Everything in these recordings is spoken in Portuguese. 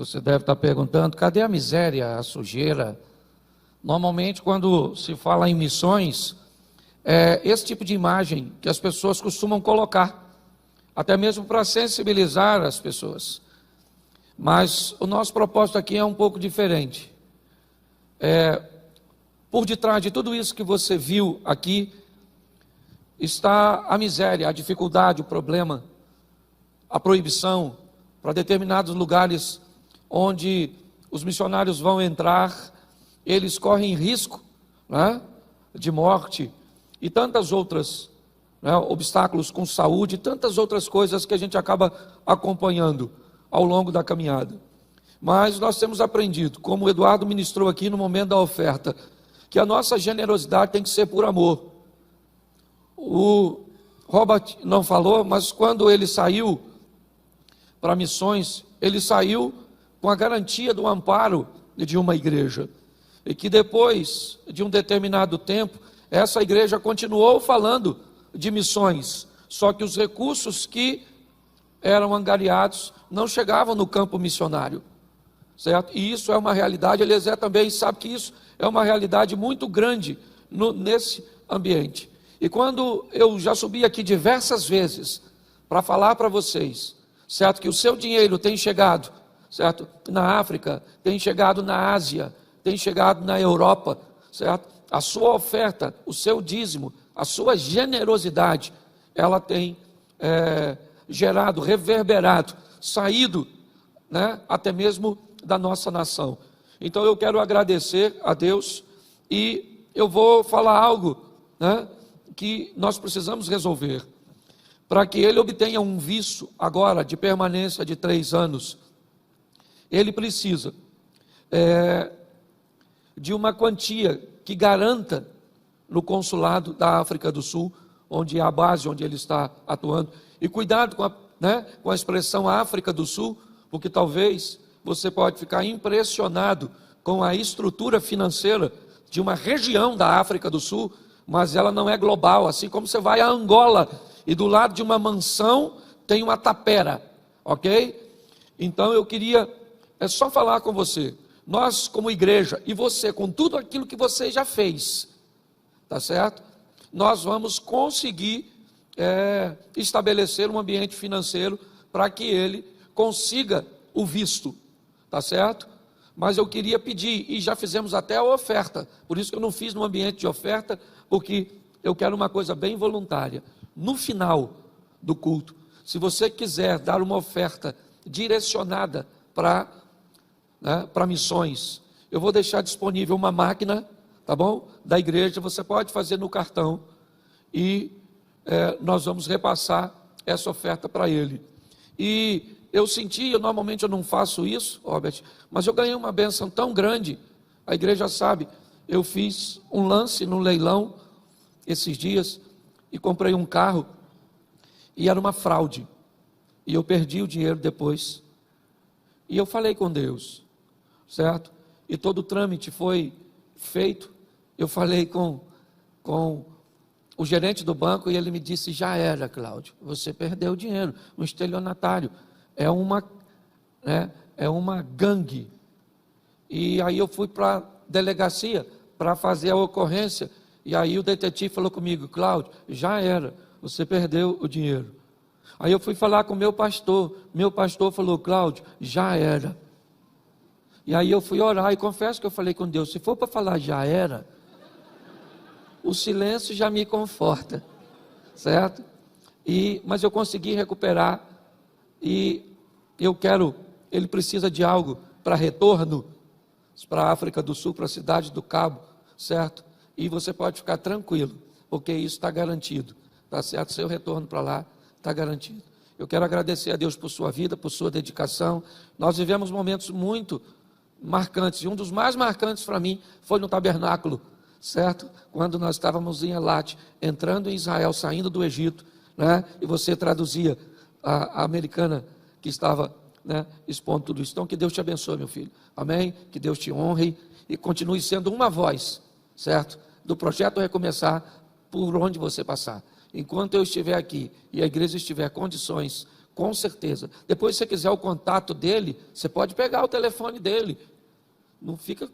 Você deve estar perguntando, cadê a miséria, a sujeira? Normalmente, quando se fala em missões, é esse tipo de imagem que as pessoas costumam colocar, até mesmo para sensibilizar as pessoas. Mas o nosso propósito aqui é um pouco diferente. Por detrás de tudo isso que você viu aqui, está a miséria, a dificuldade, o problema, a proibição para determinados lugares onde os missionários vão entrar, eles correm risco, né, de morte e tantas outras, né, obstáculos com saúde, tantas outras coisas que a gente acaba acompanhando ao longo da caminhada. Mas nós temos aprendido, como o Eduardo ministrou aqui no momento da oferta, que a nossa generosidade tem que ser por amor. O Robert não falou, mas quando ele saiu para missões, ele saiu com a garantia do amparo de uma igreja. E que depois de um determinado tempo, essa igreja continuou falando de missões, só que os recursos que eram angariados não chegavam no campo missionário, certo? E isso é uma realidade, Eliezer também sabe que isso é uma realidade muito grande nesse ambiente. E quando eu já subi aqui diversas vezes para falar para vocês, certo, que o seu dinheiro tem chegado, certo, na África, tem chegado na Ásia, tem chegado na Europa, certo? A sua oferta, o seu dízimo, a sua generosidade, ela tem gerado, reverberado, saído, né, até mesmo da nossa nação. Então eu quero agradecer a Deus e eu vou falar algo, né, que nós precisamos resolver. Para que ele obtenha um visto agora de permanência de 3 anos, ele precisa de uma quantia que garanta no consulado da África do Sul, onde é a base onde ele está atuando. E cuidado com a expressão África do Sul, porque talvez você pode ficar impressionado com a estrutura financeira de uma região da África do Sul, mas ela não é global, assim como você vai a Angola e do lado de uma mansão tem uma tapera, ok? Então eu queria só falar com você, nós como igreja e você com tudo aquilo que você já fez, tá certo? Nós vamos conseguir estabelecer um ambiente financeiro para que ele consiga o visto, tá certo? Mas eu queria pedir, e já fizemos até a oferta, por isso que eu não fiz no ambiente de oferta, porque eu quero uma coisa bem voluntária. No final do culto, se você quiser dar uma oferta direcionada para missões, eu vou deixar disponível uma máquina, tá bom? Da igreja, você pode fazer no cartão e nós vamos repassar essa oferta para ele. E eu normalmente eu não faço isso, Robert, mas eu ganhei uma bênção tão grande, a igreja sabe, eu fiz um lance no leilão esses dias e comprei um carro e era uma fraude, e eu perdi o dinheiro depois, e eu falei com Deus, certo? E todo o trâmite foi feito, eu falei com o gerente do banco e ele me disse, já era, Cláudio, você perdeu o dinheiro, um estelionatário, é uma gangue. E aí eu fui para a delegacia para fazer a ocorrência, e aí o detetive falou comigo, Cláudio, já era, você perdeu o dinheiro. Aí eu fui falar com o meu pastor falou, Cláudio, já era. E aí eu fui orar, e confesso que eu falei com Deus, se for para falar já era, o silêncio já me conforta, certo? Mas eu consegui recuperar, e ele precisa de algo para retorno, para a África do Sul, para a cidade do Cabo, certo? E você pode ficar tranquilo, porque isso está garantido, tá certo? Seu retorno para lá está garantido. Eu quero agradecer a Deus por sua vida, por sua dedicação. Nós vivemos momentos muito marcantes, e um dos mais marcantes para mim foi no tabernáculo, certo? Quando nós estávamos em Elat, entrando em Israel, saindo do Egito, né? E você traduzia a americana que estava, né, expondo tudo isso. Então que Deus te abençoe, meu filho, amém? Que Deus te honre e continue sendo uma voz, certo? Do projeto Recomeçar, por onde você passar. Enquanto eu estiver aqui e a igreja estiver condições Com certeza. Depois, se você quiser o contato dele, você pode pegar o telefone dele. Não fica...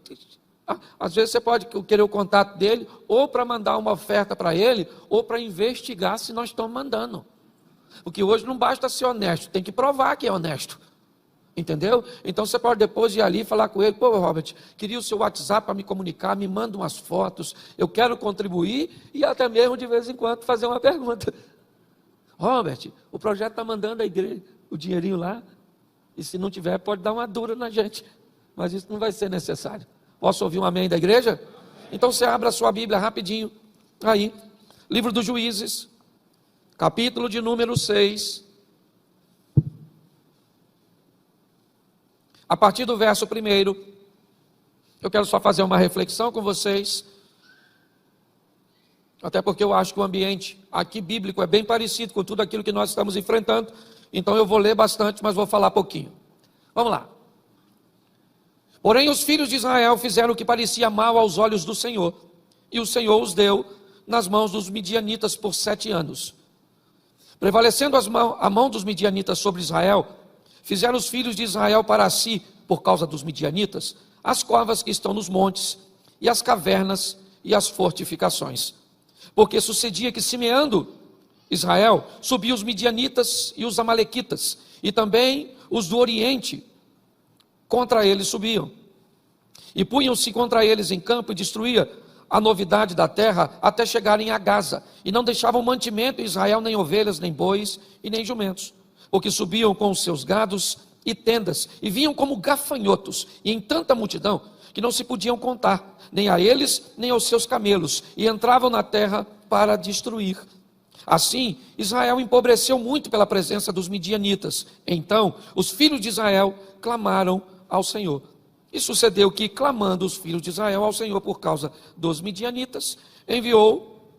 Às vezes você pode querer o contato dele, ou para mandar uma oferta para ele, ou para investigar se nós estamos mandando. Porque hoje não basta ser honesto, tem que provar que é honesto. Entendeu? Então você pode depois ir ali e falar com ele: pô, Robert, queria o seu WhatsApp para me comunicar, me manda umas fotos, eu quero contribuir, e até mesmo de vez em quando fazer uma pergunta. Robert, o projeto está mandando a igreja o dinheirinho lá, e se não tiver, pode dar uma dura na gente, mas isso não vai ser necessário. Posso ouvir um amém da igreja? Então você abre a sua Bíblia rapidinho, aí, livro dos Juízes, capítulo de número 6, a partir do verso 1, eu quero só fazer uma reflexão com vocês, até porque eu acho que o ambiente aqui bíblico é bem parecido com tudo aquilo que nós estamos enfrentando, então eu vou ler bastante, mas vou falar pouquinho. Vamos lá. Porém os filhos de Israel fizeram o que parecia mal aos olhos do Senhor, e o Senhor os deu nas mãos dos midianitas por 7 anos. Prevalecendo a mão dos midianitas sobre Israel, fizeram os filhos de Israel para si, por causa dos midianitas, as covas que estão nos montes, e as cavernas e as fortificações. Porque sucedia que, semeando Israel, subiam os midianitas e os amalequitas, e também os do Oriente, contra eles subiam, e punham-se contra eles em campo, e destruía a novidade da terra, até chegarem a Gaza, e não deixavam mantimento em Israel, nem ovelhas, nem bois, e nem jumentos, porque subiam com os seus gados e tendas, e vinham como gafanhotos, e em tanta multidão, que não se podiam contar, nem a eles, nem aos seus camelos, e entravam na terra para destruir. Assim, Israel empobreceu muito pela presença dos midianitas. Então, os filhos de Israel clamaram ao Senhor. E sucedeu que, clamando os filhos de Israel ao Senhor por causa dos midianitas, enviou,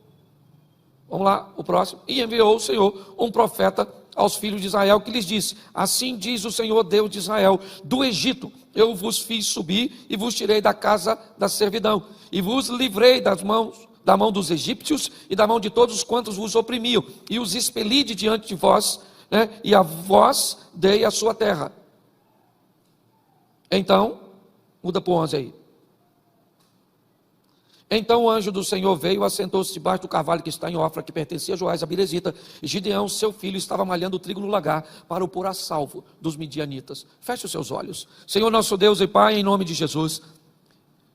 vamos lá, o próximo, e enviou o Senhor um profeta aos filhos de Israel, que lhes disse: assim diz o Senhor Deus de Israel: do Egito eu vos fiz subir e vos tirei da casa da servidão, e vos livrei da mão dos egípcios e da mão de todos quantos vos oprimiam, e os expeli de diante de vós, e a vós dei a sua terra. Então, muda para o 11 aí. Então o anjo do Senhor veio, assentou-se debaixo do carvalho que está em Ofra, que pertencia a Joás, a Birezita, e Gideão, seu filho, estava malhando o trigo no lagar, para o pôr a salvo dos midianitas. Feche os seus olhos. Senhor nosso Deus e Pai, em nome de Jesus,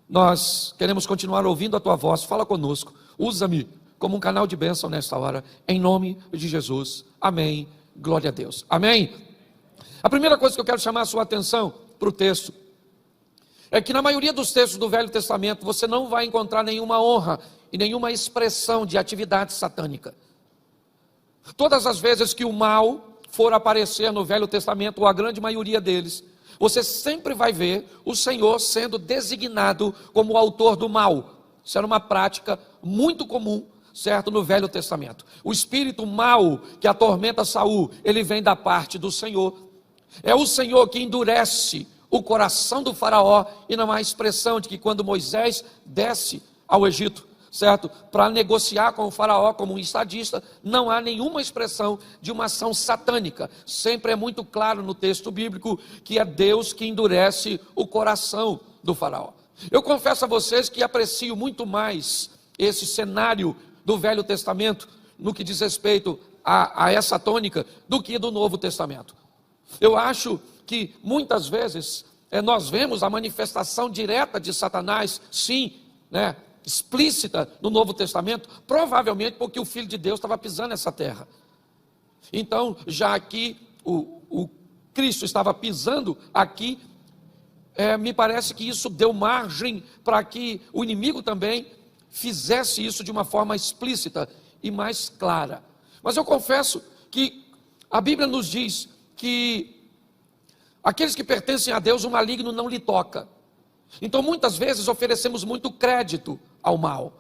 nós queremos continuar ouvindo a Tua voz. Fala conosco, usa-me como um canal de bênção nesta hora, em nome de Jesus, amém, glória a Deus, amém. A primeira coisa que eu quero chamar a sua atenção para o texto, é que na maioria dos textos do Velho Testamento, você não vai encontrar nenhuma honra e nenhuma expressão de atividade satânica. Todas as vezes que o mal for aparecer no Velho Testamento, ou a grande maioria deles, você sempre vai ver o Senhor sendo designado como o autor do mal. Isso era uma prática muito comum, certo, no Velho Testamento. O espírito mau que atormenta Saul, ele vem da parte do Senhor. É o Senhor que endurece o coração do faraó, e não há expressão de que quando Moisés desce ao Egito, certo, para negociar com o faraó como um estadista, não há nenhuma expressão de uma ação satânica. Sempre é muito claro no texto bíblico que é Deus que endurece o coração do faraó. Eu confesso a vocês que aprecio muito mais esse cenário do Velho Testamento no que diz respeito a essa tônica do que do Novo Testamento. Eu acho que muitas vezes nós vemos a manifestação direta de Satanás, sim, explícita no Novo Testamento, provavelmente porque o Filho de Deus estava pisando nessa terra. Então, já que o Cristo estava pisando aqui, me parece que isso deu margem para que o inimigo também fizesse isso de uma forma explícita e mais clara. Mas eu confesso que a Bíblia nos diz que aqueles que pertencem a Deus, o maligno não lhe toca. Então muitas vezes oferecemos muito crédito ao mal.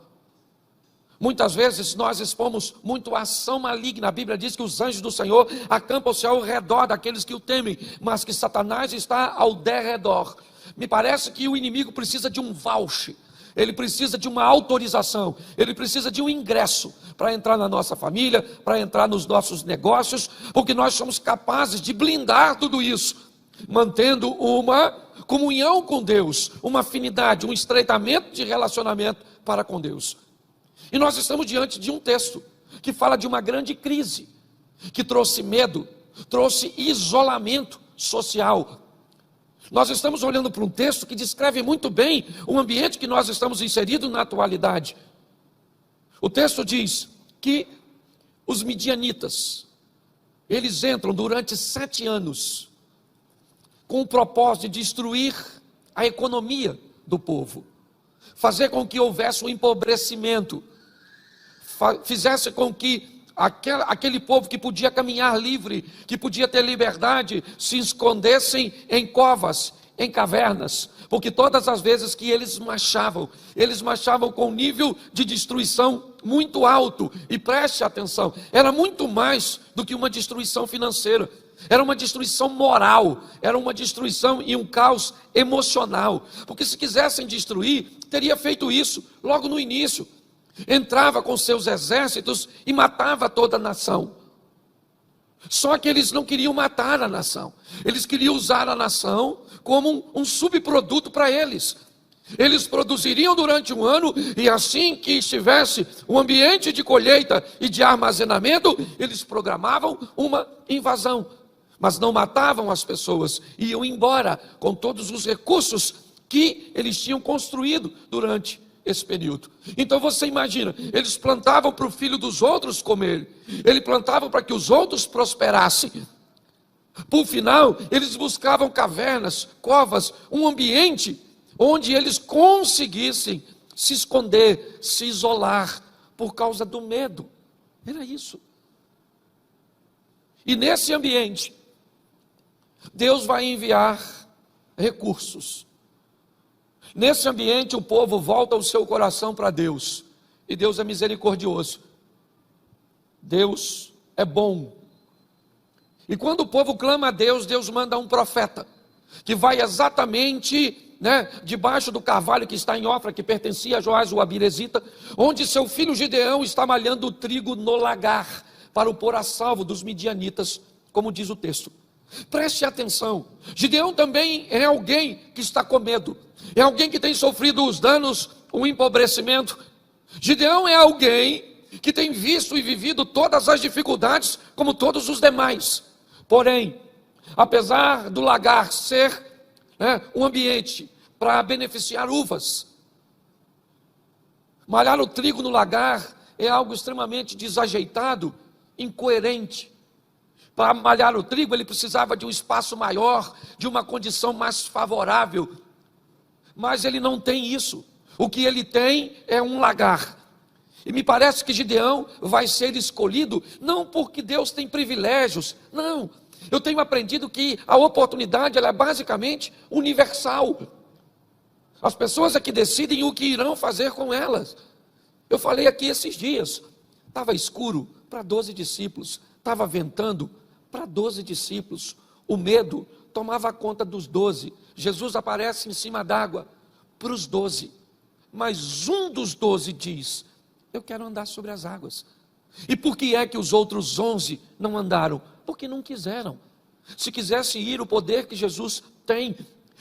Muitas vezes nós expomos muito a ação maligna. A Bíblia diz que os anjos do Senhor acampam-se ao redor daqueles que o temem, mas que Satanás está ao derredor. Me parece que o inimigo precisa de um voucher. Ele precisa de uma autorização, ele precisa de um ingresso para entrar na nossa família, para entrar nos nossos negócios, porque nós somos capazes de blindar tudo isso, mantendo uma comunhão com Deus, uma afinidade, um estreitamento de relacionamento para com Deus. E nós estamos diante de um texto que fala de uma grande crise, que trouxe medo, trouxe isolamento social. Nós estamos olhando para um texto que descreve muito bem o ambiente que nós estamos inseridos na atualidade. O texto diz que os midianitas, eles entram durante 7 anos com o propósito de destruir a economia do povo, fazer com que houvesse um empobrecimento, fizesse com que aquele povo que podia caminhar livre, que podia ter liberdade, se escondessem em covas, em cavernas, porque todas as vezes que eles marchavam com um nível de destruição muito alto. E preste atenção, era muito mais do que uma destruição financeira, era uma destruição moral, era uma destruição e um caos emocional, porque se quisessem destruir, teria feito isso logo no início. Entrava com seus exércitos e matava toda a nação. Só que eles não queriam matar a nação, eles queriam usar a nação como um subproduto para eles. Eles produziriam durante um ano, e assim que estivesse um ambiente de colheita e de armazenamento, eles programavam uma invasão, mas não matavam as pessoas, iam embora com todos os recursos que eles tinham construído durante esse período. Então você imagina, eles plantavam para o filho dos outros comer, eles plantavam para que os outros prosperassem. Por final, eles buscavam cavernas, covas, um ambiente onde eles conseguissem se esconder, se isolar, por causa do medo. Era isso. E nesse ambiente, Deus vai enviar recursos. Nesse ambiente, o povo volta o seu coração para Deus, e Deus é misericordioso, Deus é bom. E quando o povo clama a Deus, Deus manda um profeta, que vai exatamente debaixo do carvalho que está em Ofra, que pertencia a Joás o Abirezita, onde seu filho Gideão está malhando o trigo no lagar, para o pôr a salvo dos midianitas, como diz o texto. Preste atenção, Gideão também é alguém que está com medo, é alguém que tem sofrido os danos, o empobrecimento. Gideão é alguém que tem visto e vivido todas as dificuldades, como todos os demais. Porém, apesar do lagar ser um ambiente para beneficiar uvas, malhar o trigo no lagar é algo extremamente desajeitado, incoerente. Para malhar o trigo, ele precisava de um espaço maior, de uma condição mais favorável. Mas ele não tem isso. O que ele tem é um lagar. E me parece que Gideão vai ser escolhido, não porque Deus tem privilégios, não. Eu tenho aprendido que a oportunidade ela é basicamente universal. As pessoas é que decidem o que irão fazer com elas. Eu falei aqui esses dias, estava escuro para 12 discípulos, estava ventando para 12 discípulos, o medo tomava conta dos 12, Jesus aparece em cima d'água para os 12, mas um dos 12 diz, eu quero andar sobre as águas. E por que é que os outros 11 não andaram? Porque não quiseram. Se quisesse ir, o poder que Jesus tem,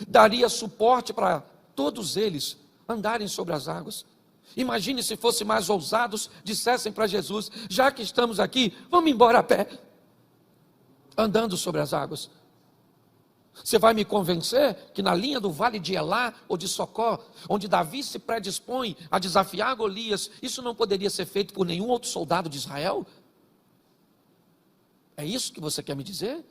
daria suporte para todos eles andarem sobre as águas. Imagine se fossem mais ousados, dissessem para Jesus, já que estamos aqui, vamos embora a pé, andando sobre as águas. Você vai me convencer que na linha do vale de Elá ou de Socó, onde Davi se predispõe a desafiar Golias, isso não poderia ser feito por nenhum outro soldado de Israel? É isso que você quer me dizer?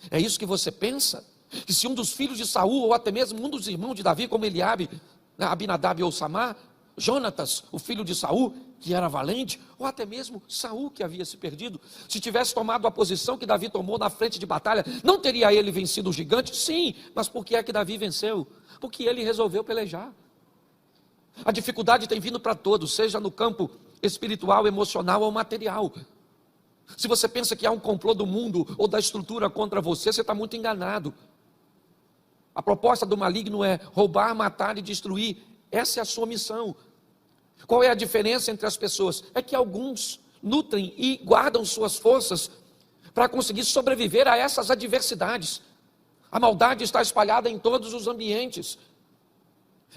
É isso que você pensa? Que se um dos filhos de Saul, ou até mesmo um dos irmãos de Davi, como Eliabe, Abinadab ou Samar, Jonatas, o filho de Saul, que era valente, ou até mesmo Saul, que havia se perdido, se tivesse tomado a posição que Davi tomou na frente de batalha, não teria ele vencido o gigante? Sim, mas por que é que Davi venceu? Porque ele resolveu pelejar. A dificuldade tem vindo para todos, seja no campo espiritual, emocional ou material. Se você pensa que há um complô do mundo ou da estrutura contra você, você está muito enganado. A proposta do maligno é roubar, matar e destruir Essa é a sua missão. Qual é a diferença entre as pessoas? É que alguns nutrem e guardam suas forças para conseguir sobreviver a essas adversidades. A maldade está espalhada em todos os ambientes.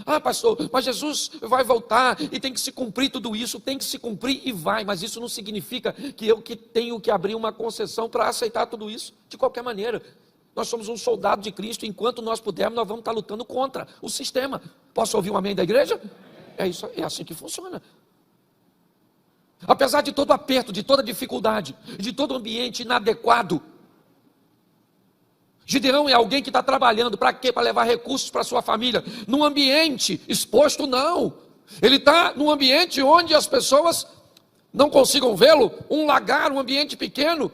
Ah, pastor, mas Jesus vai voltar e tem que se cumprir tudo isso, tem que se cumprir e vai, mas isso não significa que eu que tenho que abrir uma concessão para aceitar tudo isso, de qualquer maneira. Nós somos um soldado de Cristo, enquanto nós pudermos, nós vamos estar lutando contra o sistema. Posso ouvir um amém da igreja? É isso, é assim que funciona. Apesar de todo aperto, de toda dificuldade, de todo ambiente inadequado, Gideão é alguém que está trabalhando, para quê? Para levar recursos para sua família, num ambiente exposto, não. Ele está num ambiente onde as pessoas não consigam vê-lo, um lagar, um ambiente pequeno,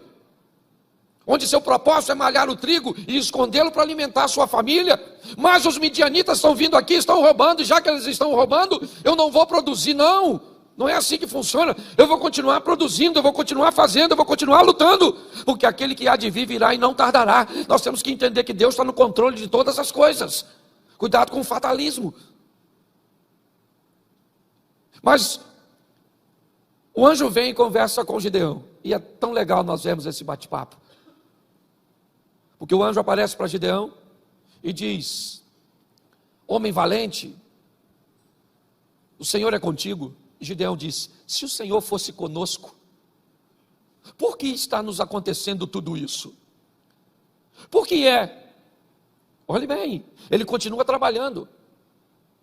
onde seu propósito é malhar o trigo e escondê-lo para alimentar a sua família. Mas os midianitas estão vindo aqui, estão roubando, e já que eles estão roubando, eu não vou produzir, não. Não é assim que funciona. Eu vou continuar produzindo, eu vou continuar fazendo, eu vou continuar lutando, porque aquele que há de vir virá e não tardará. Nós temos que entender que Deus está no controle de todas as coisas. Cuidado com o fatalismo. Mas o anjo vem e conversa com Gideão, e é tão legal nós vemos esse bate-papo, porque o anjo aparece para Gideão e diz: homem valente, o Senhor é contigo. Gideão disse: se o Senhor fosse conosco, por que está nos acontecendo tudo isso? Por que é? Olhe bem, ele continua trabalhando,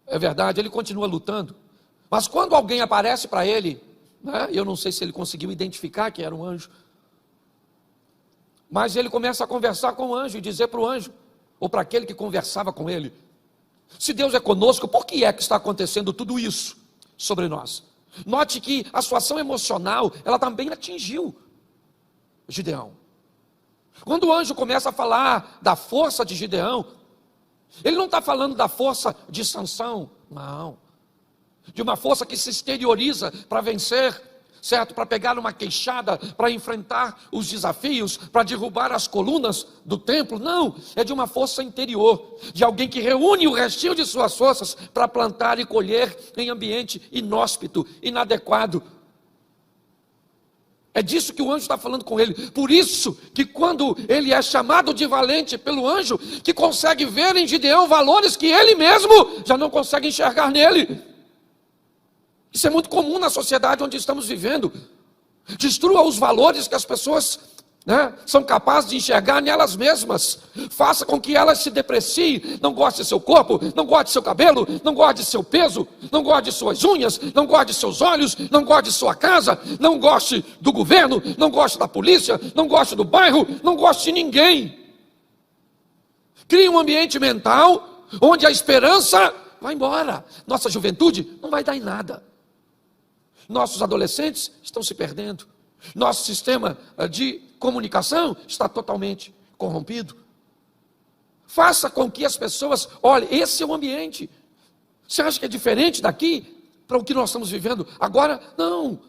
é verdade, ele continua lutando, mas quando alguém aparece para ele, né, eu não sei se ele conseguiu identificar que era um anjo, mas ele começa a conversar com o anjo e dizer para o anjo, ou para aquele que conversava com ele: se Deus é conosco, por que é que está acontecendo tudo isso sobre nós? Note que a situação emocional, ela também atingiu Gideão. Quando o anjo começa a falar da força de Gideão, ele não está falando da força de Sansão, não, de uma força que se exterioriza para vencer, certo? Para pegar uma queixada, para enfrentar os desafios, para derrubar as colunas do templo. Não, é de uma força interior, de alguém que reúne o restinho de suas forças para plantar e colher em ambiente inóspito, inadequado. É disso que o anjo está falando com ele. Por isso que quando ele é chamado de valente pelo anjo, que consegue ver em Gideão valores que ele mesmo já não consegue enxergar nele. Isso é muito comum na sociedade onde estamos vivendo. Destrua os valores que as pessoas, né, são capazes de enxergar nelas mesmas. Faça com que elas se depreciem. Não goste de seu corpo, não goste de seu cabelo, não goste de seu peso, não goste de suas unhas, não goste de seus olhos, não goste de sua casa, não goste do governo, não goste da polícia, não goste do bairro, não goste de ninguém. Crie um ambiente mental onde a esperança vai embora. Nossa juventude não vai dar em nada. Nossos adolescentes estão se perdendo. Nosso sistema de comunicação está totalmente corrompido. Faça com que as pessoas olhem, esse é o ambiente. Você acha que é diferente daqui para o que nós estamos vivendo agora? Não.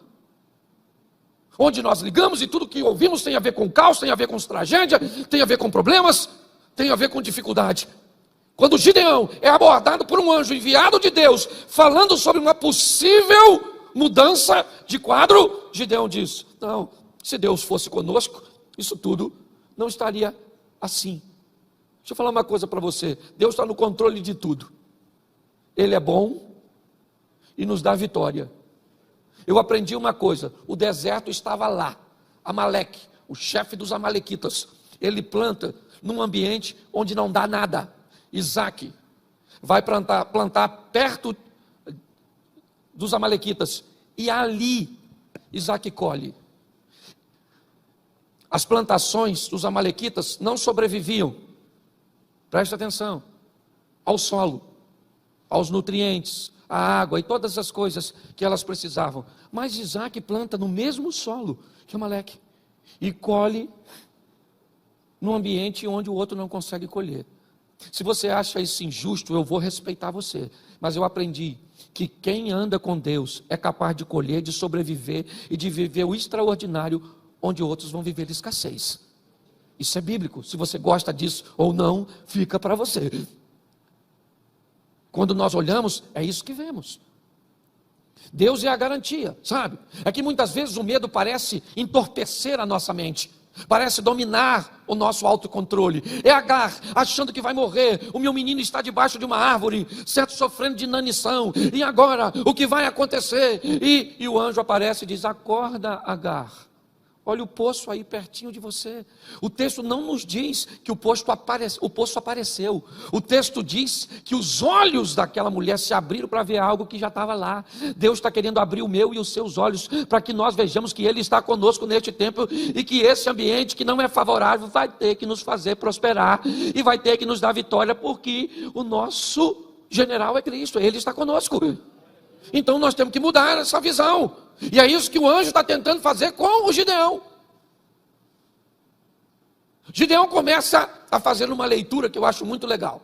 Onde nós ligamos e tudo que ouvimos tem a ver com caos, tem a ver com tragédia, tem a ver com problemas, tem a ver com dificuldade. Quando Gideão é abordado por um anjo enviado de Deus, falando sobre uma possível mudança de quadro, Gideão diz: não, se Deus fosse conosco, isso tudo não estaria assim. Deixa eu falar uma coisa para você: Deus está no controle de tudo. Ele é bom e nos dá vitória. Eu aprendi uma coisa: o deserto estava lá. Amaleque, o chefe dos amalequitas, ele planta num ambiente onde não dá nada. Isaac vai plantar perto dos amalequitas, e ali Isaac colhe. As plantações dos amalequitas não sobreviviam, preste atenção, ao solo, aos nutrientes, à água e todas as coisas que elas precisavam. Mas Isaac planta no mesmo solo que Amaleque e colhe num ambiente onde o outro não consegue colher. Se você acha isso injusto, eu vou respeitar você, mas eu aprendi que quem anda com Deus é capaz de colher, de sobreviver e de viver o extraordinário onde outros vão viver escassez. Isso é bíblico. Se você gosta disso ou não, fica para você. Quando nós olhamos, é isso que vemos. Deus é a garantia, sabe? É que muitas vezes o medo parece entorpecer a nossa mente, parece dominar o nosso autocontrole. É Agar achando que vai morrer, o meu menino está debaixo de uma árvore, certo, sofrendo de inanição, e agora o que vai acontecer? E o anjo aparece e diz: acorda, Agar. Olha o poço aí pertinho de você. O texto não nos diz que o poço apareceu. O texto diz que os olhos daquela mulher se abriram para ver algo que já estava lá. Deus está querendo abrir o meu e os seus olhos para que nós vejamos que Ele está conosco neste tempo e que esse ambiente que não é favorável vai ter que nos fazer prosperar e vai ter que nos dar vitória, porque o nosso general é Cristo, Ele está conosco. Então nós temos que mudar essa visão. E é isso que o anjo está tentando fazer com o Gideão. Gideão começa a fazer uma leitura que eu acho muito legal.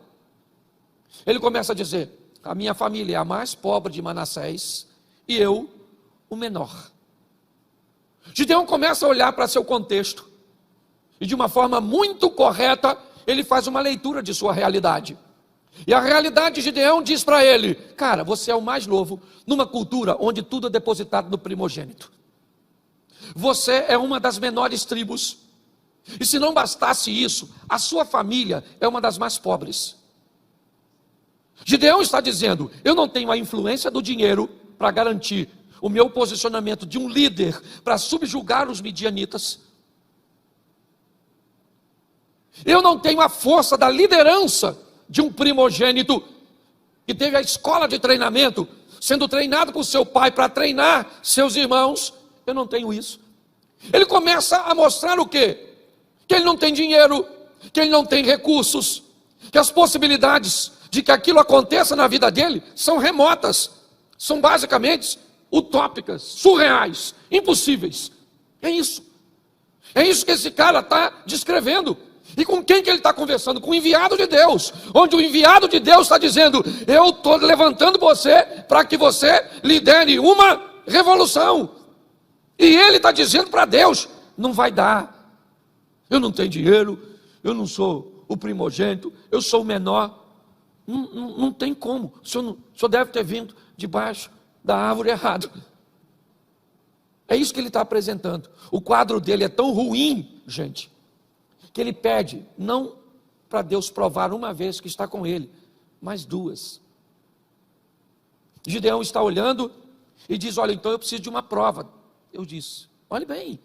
Ele começa a dizer: a minha família é a mais pobre de Manassés e eu o menor. Gideão começa a olhar para seu contexto e de uma forma muito correta ele faz uma leitura de sua realidade. E a realidade de Gideão diz para ele: cara, você é o mais novo numa cultura onde tudo é depositado no primogênito. Você é uma das menores tribos. E se não bastasse isso, a sua família é uma das mais pobres. Gideão está dizendo: eu não tenho a influência do dinheiro para garantir o meu posicionamento de um líder para subjugar os midianitas. Eu não tenho a força da liderança de um primogênito que teve a escola de treinamento, sendo treinado por seu pai para treinar seus irmãos. Eu não tenho isso. Ele começa a mostrar o quê? Que ele não tem dinheiro, que ele não tem recursos, que as possibilidades de que aquilo aconteça na vida dele são remotas, são basicamente utópicas, surreais, impossíveis. É isso que esse cara está descrevendo. E com quem que ele está conversando? Com o enviado de Deus, onde o enviado de Deus está dizendo: eu estou levantando você para que você lidere uma revolução. E ele está dizendo para Deus: não vai dar, eu não tenho dinheiro, eu não sou o primogênito, eu sou o menor, não tem como, o senhor deve ter vindo debaixo da árvore errado. É isso que ele está apresentando. O quadro dele é tão ruim, gente, que ele pede, não para Deus provar uma vez que está com ele, mas duas. Gideão está olhando e diz: olha, então eu preciso de uma prova. Eu disse: olhe bem,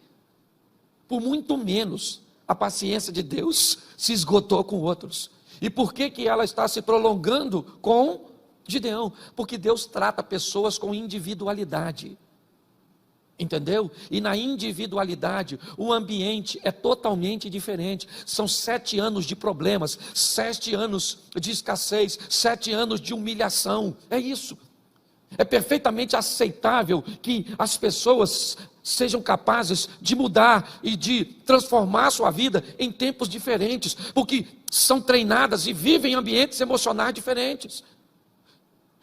por muito menos a paciência de Deus se esgotou com outros. E por que ela está se prolongando com Gideão? Porque Deus trata pessoas com individualidade. Entendeu? E na individualidade, o ambiente é totalmente diferente. São 7 anos de problemas, 7 anos de escassez, 7 anos de humilhação. É isso. É perfeitamente aceitável que as pessoas sejam capazes de mudar e de transformar sua vida em tempos diferentes, porque são treinadas e vivem em ambientes emocionais diferentes.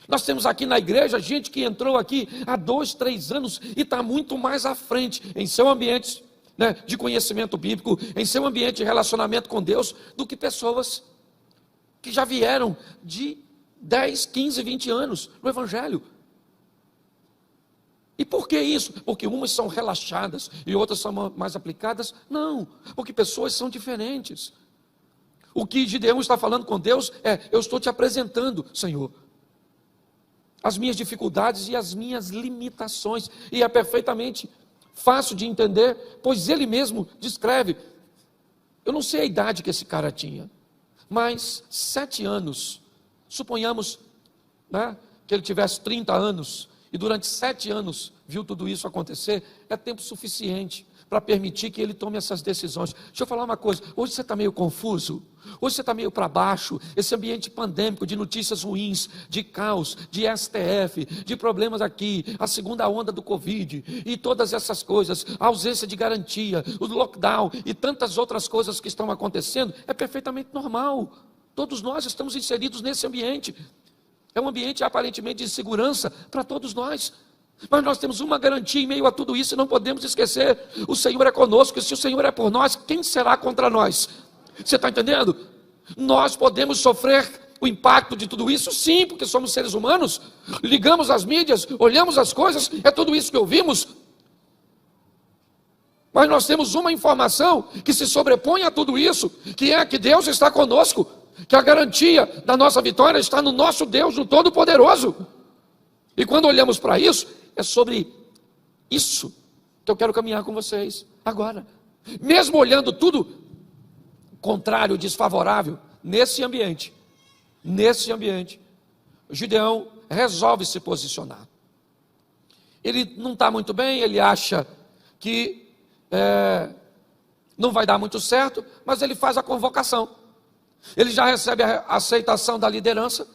Nós temos aqui na igreja gente que entrou aqui há 2, 3 anos e está muito mais à frente em seu ambiente, né, de conhecimento bíblico, em seu ambiente de relacionamento com Deus, do que pessoas que já vieram de 10, 15, 20 anos no Evangelho. E por que isso? Porque umas são relaxadas e outras são mais aplicadas? Não, porque pessoas são diferentes. O que Gideão está falando com Deus é: eu estou te apresentando, Senhor, as minhas dificuldades e as minhas limitações. E é perfeitamente fácil de entender, pois ele mesmo descreve. Eu não sei a idade que esse cara tinha, mas 7 anos, suponhamos, né, que ele tivesse 30 anos, e durante 7 anos viu tudo isso acontecer, é tempo suficiente para permitir que ele tome essas decisões. Deixa eu falar uma coisa: hoje você está meio confuso, hoje você está meio para baixo, esse ambiente pandêmico de notícias ruins, de caos, de STF, de problemas aqui, a segunda onda do Covid, e todas essas coisas, a ausência de garantia, o lockdown, e tantas outras coisas que estão acontecendo, é perfeitamente normal. Todos nós estamos inseridos nesse ambiente. É um ambiente aparentemente de segurança para todos nós. Mas nós temos uma garantia em meio a tudo isso e não podemos esquecer: o Senhor é conosco, e se o Senhor é por nós, quem será contra nós? Você está entendendo? Nós podemos sofrer o impacto de tudo isso? Sim, porque somos seres humanos, ligamos as mídias, olhamos as coisas, é tudo isso que ouvimos. Mas nós temos uma informação que se sobrepõe a tudo isso, que é que Deus está conosco, que a garantia da nossa vitória está no nosso Deus, no Todo-Poderoso. E quando olhamos para isso, é sobre isso que eu quero caminhar com vocês agora. Mesmo olhando tudo contrário, desfavorável, nesse ambiente, Gideão resolve se posicionar. Ele não está muito bem, ele acha que não vai dar muito certo, mas ele faz a convocação. Ele já recebe a aceitação da liderança,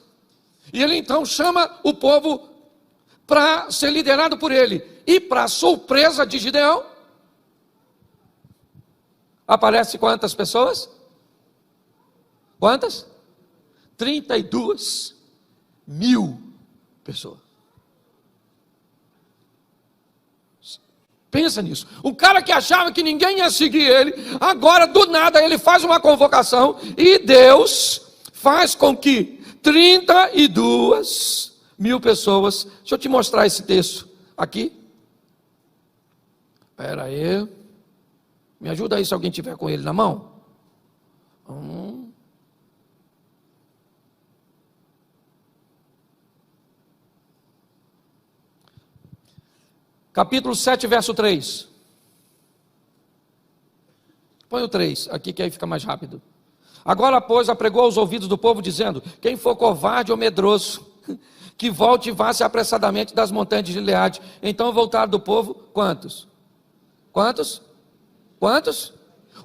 e ele então chama o povo para ser liderado por ele. E para surpresa de Gideão, aparece quantas pessoas? Quantas? 32.000 pessoas. Pensa nisso. O cara que achava que ninguém ia seguir ele, agora do nada ele faz uma convocação e Deus faz com que 32.000 pessoas. Deixa eu te mostrar esse texto aqui. Espera aí. Me ajuda aí se alguém tiver com ele na mão. Capítulo 7, verso 3. Põe o 3 aqui que aí fica mais rápido. Agora, pois, apregou aos ouvidos do povo, dizendo: quem for covarde ou medroso, que volte e vá-se apressadamente das montanhas de Gileade. Então voltaram do povo, quantos? Quantos? Quantos?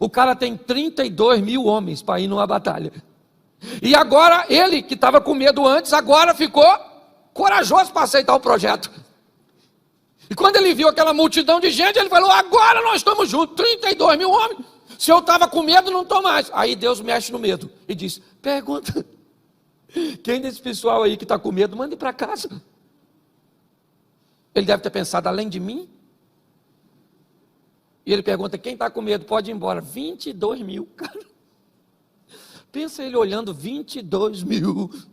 O cara tem 32.000 homens para ir numa batalha. E agora, ele que estava com medo antes, agora ficou corajoso para aceitar o projeto. E quando ele viu aquela multidão de gente, ele falou: agora nós estamos juntos, 32.000 homens. Se eu estava com medo, não estou mais. Aí Deus mexe no medo e diz: pergunta, quem desse pessoal aí que está com medo, mande para casa. Ele deve ter pensado: além de mim? E ele pergunta: quem está com medo pode ir embora. 22.000, cara. Pensa ele olhando 22.000.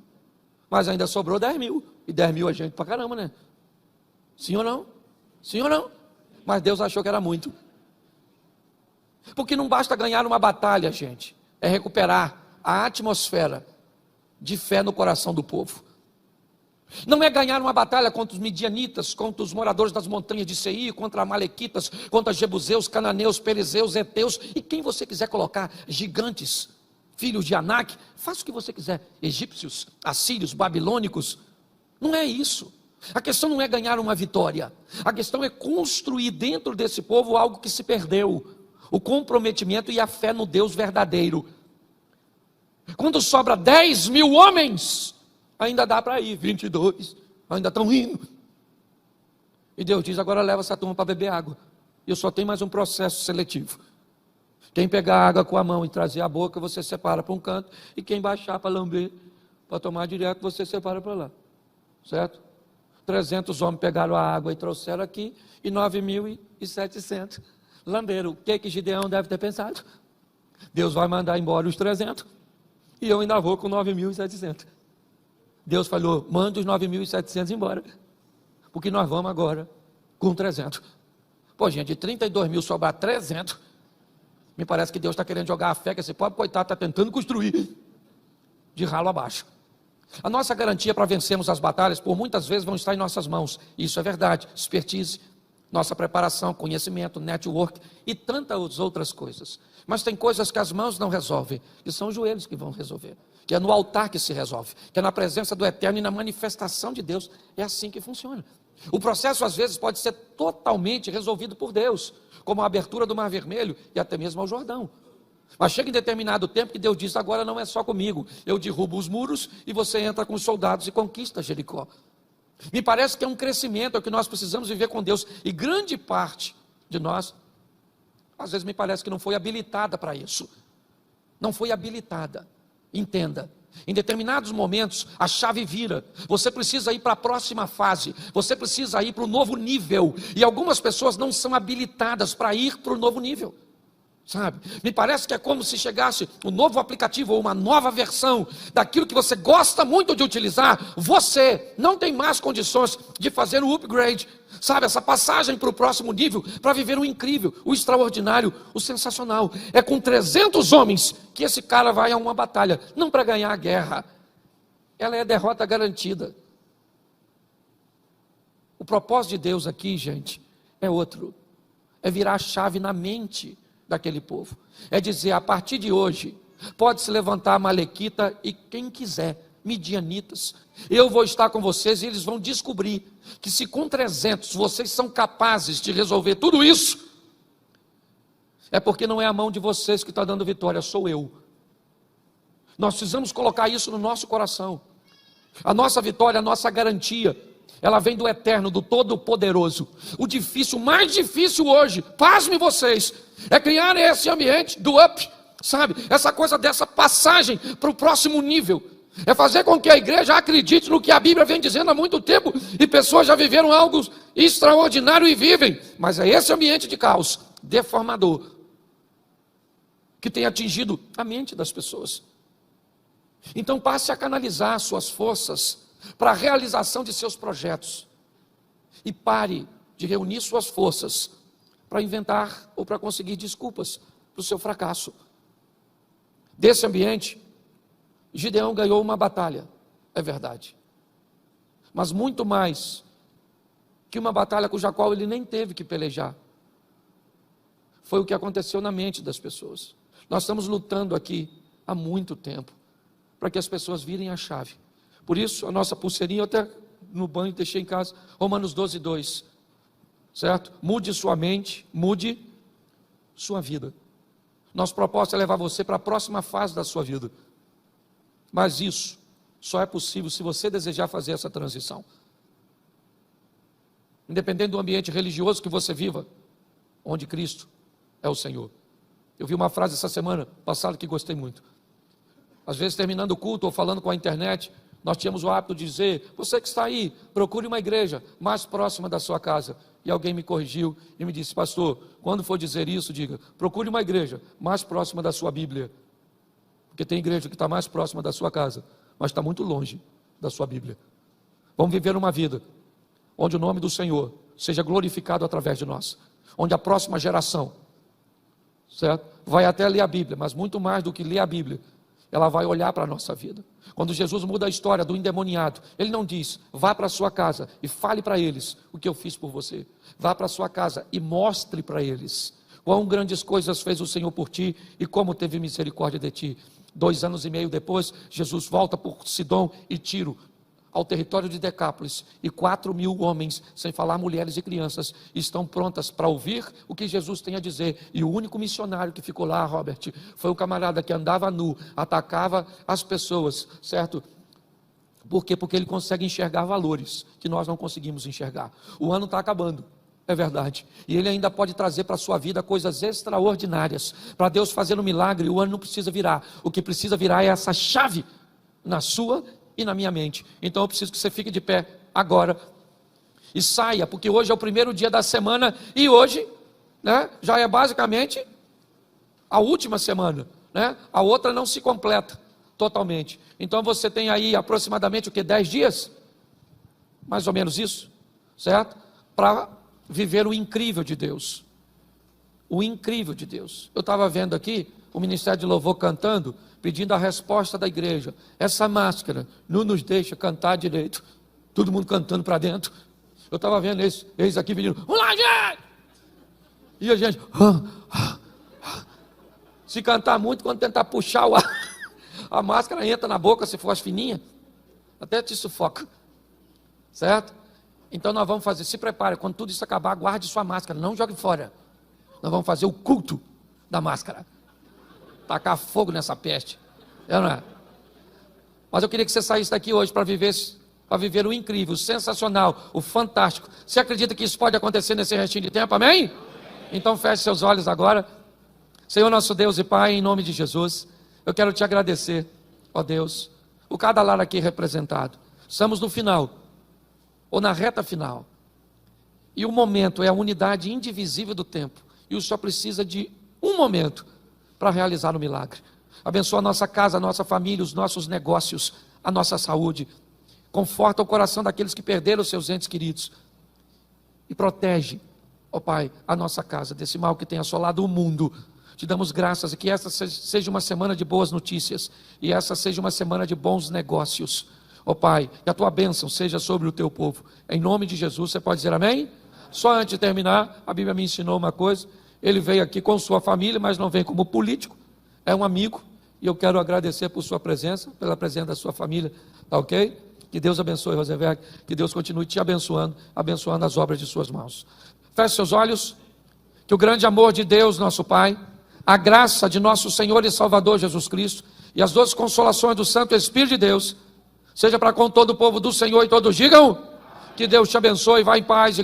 Mas ainda sobrou 10.000. E 10.000 é gente pra caramba, né? Sim ou não? Sim ou não? Mas Deus achou que era muito. Porque não basta ganhar uma batalha, gente. É recuperar a atmosfera de fé no coração do povo. Não é ganhar uma batalha contra os midianitas, contra os moradores das montanhas de Seir, contra amalequitas, contra jebuseus, cananeus, perizeus, heteus, e quem você quiser colocar, gigantes, filhos de Anak, faça o que você quiser, egípcios, assírios, babilônicos. Não é isso. A questão não é ganhar uma vitória, a questão é construir dentro desse povo algo que se perdeu, o comprometimento e a fé no Deus verdadeiro. Quando sobra 10.000 homens, ainda dá para ir, 22, ainda estão indo. E Deus diz: agora leva essa turma para beber água. E eu só tenho mais um processo seletivo. Quem pegar água com a mão e trazer a boca, você separa para um canto. E quem baixar para lamber, para tomar direto, você separa para lá. Certo? 300 homens pegaram a água e trouxeram aqui, e 9.700 lamberam. O que Gideão deve ter pensado? Deus vai mandar embora os 300, e eu ainda vou com 9.700. Deus falou: manda os 9.700 embora, porque nós vamos agora com 300. Pô, gente, de 32.000 sobrar 300, me parece que Deus está querendo jogar a fé que esse pobre coitado está tentando construir de ralo abaixo. A nossa garantia para vencermos as batalhas, por muitas vezes, vão estar em nossas mãos. Isso é verdade. Expertise, nossa preparação, conhecimento, network e tantas outras coisas. Mas tem coisas que as mãos não resolvem, que são os joelhos que vão resolver. Que é no altar que se resolve, que é na presença do Eterno e na manifestação de Deus. É assim que funciona. O processo, às vezes, pode ser totalmente resolvido por Deus, como a abertura do Mar Vermelho e até mesmo ao Jordão. Mas chega em determinado tempo que Deus diz: agora não é só comigo, eu derrubo os muros e você entra com os soldados e conquista Jericó. Me parece que é um crescimento, é o que nós precisamos viver com Deus, e grande parte de nós, às vezes me parece que não foi habilitada para isso, não foi habilitada. Entenda, em determinados momentos a chave vira, você precisa ir para a próxima fase, você precisa ir para o novo nível, e algumas pessoas não são habilitadas para ir para o novo nível. Sabe? Me parece que é como se chegasse um novo aplicativo ou uma nova versão daquilo que você gosta muito de utilizar. Você não tem mais condições de fazer o upgrade, sabe? Essa passagem para o próximo nível, para viver o incrível, o extraordinário, o sensacional. É com 300 homens que esse cara vai a uma batalha, não para ganhar a guerra. Ela é derrota garantida. O propósito de Deus aqui, gente, é outro. É virar a chave na mente daquele povo. É dizer, a partir de hoje, pode se levantar a Malequita e quem quiser, midianitas, eu vou estar com vocês e eles vão descobrir que se com 300 vocês são capazes de resolver tudo isso, é porque não é a mão de vocês que está dando vitória, sou eu. Nós precisamos colocar isso no nosso coração. A nossa vitória, a nossa garantia, ela vem do eterno, do todo-poderoso. O difícil, o mais difícil hoje, pasme vocês, é criar esse ambiente do up, sabe? Essa coisa dessa passagem para o próximo nível. É fazer com que a igreja acredite no que a Bíblia vem dizendo há muito tempo, e pessoas já viveram algo extraordinário e vivem, mas é esse ambiente de caos, deformador, que tem atingido a mente das pessoas. Então passe a canalizar suas forças para a realização de seus projetos. E pare de reunir suas forças para inventar ou para conseguir desculpas para o seu fracasso. Desse ambiente, Gideão ganhou uma batalha, é verdade. Mas muito mais que uma batalha cuja qual ele nem teve que pelejar. Foi o que aconteceu na mente das pessoas. Nós estamos lutando aqui há muito tempo para que as pessoas virem a chave. Por isso, a nossa pulseirinha, eu até no banho deixei em casa, Romanos 12, 2, certo? Mude sua mente, mude sua vida. Nosso propósito é levar você para a próxima fase da sua vida. Mas isso só é possível se você desejar fazer essa transição. Independente do ambiente religioso que você viva, onde Cristo é o Senhor. Eu vi uma frase essa semana passada que gostei muito. Às vezes, terminando o culto ou falando com a internet, nós tínhamos o hábito de dizer, você que está aí, procure uma igreja mais próxima da sua casa. E alguém me corrigiu e me disse, pastor, quando for dizer isso, diga, procure uma igreja mais próxima da sua Bíblia. Porque tem igreja que está mais próxima da sua casa, mas está muito longe da sua Bíblia. Vamos viver uma vida onde o nome do Senhor seja glorificado através de nós. Onde a próxima geração, certo? Vai até ler a Bíblia, mas muito mais do que ler a Bíblia, ela vai olhar para a nossa vida. Quando Jesus muda a história do endemoniado, ele não diz, vá para a sua casa e fale para eles o que eu fiz por você. Vá para a sua casa e mostre para eles quão grandes coisas fez o Senhor por ti e como teve misericórdia de ti. 2 anos e meio depois, Jesus volta por Sidom e Tiro, ao território de Decápolis, e 4.000 homens, sem falar mulheres e crianças, estão prontas para ouvir o que Jesus tem a dizer. E o único missionário que ficou lá, Robert, foi o camarada que andava nu, atacava as pessoas, certo? Por quê? Porque ele consegue enxergar valores que nós não conseguimos enxergar. O ano está acabando, é verdade, e ele ainda pode trazer para a sua vida coisas extraordinárias. Para Deus fazer um milagre, o ano não precisa virar, o que precisa virar é essa chave na sua e na minha mente. Então eu preciso que você fique de pé agora e saia, porque hoje é o primeiro dia da semana e hoje, né, já é basicamente a última semana, né? A outra não se completa totalmente. Então você tem aí aproximadamente o que, 10 dias? Mais ou menos isso, certo? Para viver o incrível de Deus. O incrível de Deus. Eu estava vendo aqui o Ministério de Louvor cantando, pedindo a resposta da igreja. Essa máscara não nos deixa cantar direito. Todo mundo cantando para dentro. Eu estava vendo eles aqui pedindo, vamos lá, gente! E a gente, se cantar muito, quando tentar puxar o ar, a máscara entra na boca, se for as fininhas, até te sufoca. Certo? Então nós vamos fazer, se prepare, quando tudo isso acabar, guarde sua máscara, não jogue fora. Nós vamos fazer o culto da máscara. Tacar fogo nessa peste. Não é? Mas eu queria que você saísse daqui hoje para viver o incrível, o sensacional, o fantástico. Você acredita que isso pode acontecer nesse restinho de tempo? Amém? Então feche seus olhos agora. Senhor nosso Deus e Pai, em nome de Jesus, eu quero te agradecer, ó Deus, por cada lar aqui representado. Estamos no final, ou na reta final. E o momento é a unidade indivisível do tempo. E o Senhor precisa de um momento, para realizar o milagre. Abençoa a nossa casa, a nossa família, os nossos negócios, a nossa saúde. Conforta o coração daqueles que perderam seus entes queridos. E protege, ó Pai, a nossa casa desse mal que tem assolado o mundo. Te damos graças e que essa seja uma semana de boas notícias. E essa seja uma semana de bons negócios. Ó Pai, que a tua bênção seja sobre o teu povo. Em nome de Jesus, você pode dizer amém? Só antes de terminar, a Bíblia me ensinou uma coisa. Ele veio aqui com sua família, mas não vem como político. É um amigo. E eu quero agradecer por sua presença, pela presença da sua família. Tá ok? Que Deus abençoe, Rosenberg. Que Deus continue te abençoando, abençoando as obras de suas mãos. Feche seus olhos. Que o grande amor de Deus, nosso Pai, a graça de nosso Senhor e Salvador Jesus Cristo e as doces consolações do Santo Espírito de Deus, seja para com todo o povo do Senhor e todos digam, que Deus te abençoe, vá em paz e